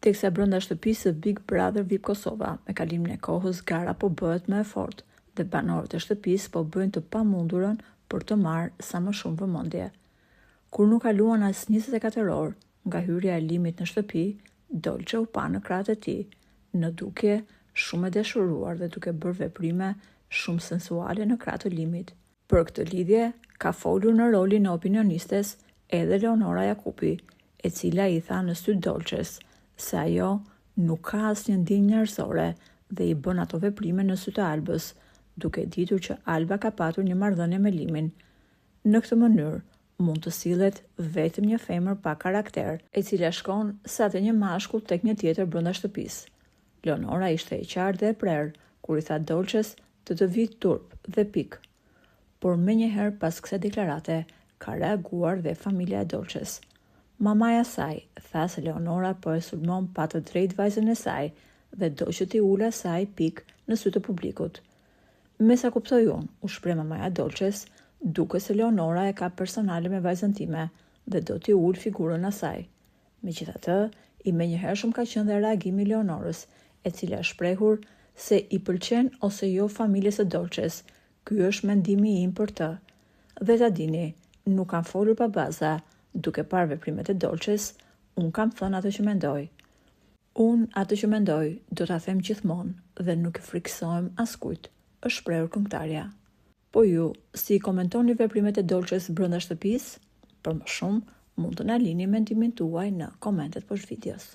Teksa brenda shtëpisë së Big Brother VIP Kosova, me kalimin e kohës gara po bëhet më e fortë dhe banorët e shtëpisë po bëjnë të pamundurën për të marrë sa më shumë vëmendje. Kur nuk kaluan as 24 orë nga hyrja e Limit në shtëpi, Dolçe u pa në krahët e tij, në dukje shumë e dashuruar dhe duke bërë veprime shumë sensuale në krah të Limit. Për këtë lidhje, ka folur në rolin e opinionistes edhe Leonora Jakupi, e cila i tha në sy Dolçes se ajo nuk ka asnjë ndjenjë njerëzore dhe i bën ato veprime në sy të Albës, duke ditur që Alba ka patur një marrëdhënie me Limin. Në këtë mënyrë, mund të sillet vetëm një femër pa karakter, e cila shkon sa te një mashkull tek një tjetër brenda shtëpisë. Leonora ishte e qartë dhe e prerë kur i tha Dolçes të vi turp dhe pik. Por menjëherë pas kësaj deklarate ka reaguar dhe familja e Dolçes. Mamaja saj tha se Leonora po e sulmon pa të drejtë vajzën e saj dhe do që t'i ula saj pik në sy të publikut. Me sa kuptoj unë, u shpreh mamaja Dolçes, duket se Leonora e ka personale me vajzën time dhe do t'i ul figurën asaj. Megjithatë, i menjëhershëm ka qenë dhe reagimi i Leonorës, e cila shprehur se i pëlqen ose jo familjes së Dolçes. Ky është mendimi im për të. Dhe ta dini, nuk kam folur pa baza, duke parë veprimet e Dolçes, unë kam thënë atë që mendoj. Unë atë që mendoj do ta them gjithmonë dhe nuk e friksohem askujt, është shprehur këngëtarja. Po ju, si komentoni veprimet e Dolçes brenda shtëpisë? Për më shumë, mund të na lini mendimin tuaj në komentet poshtë videos.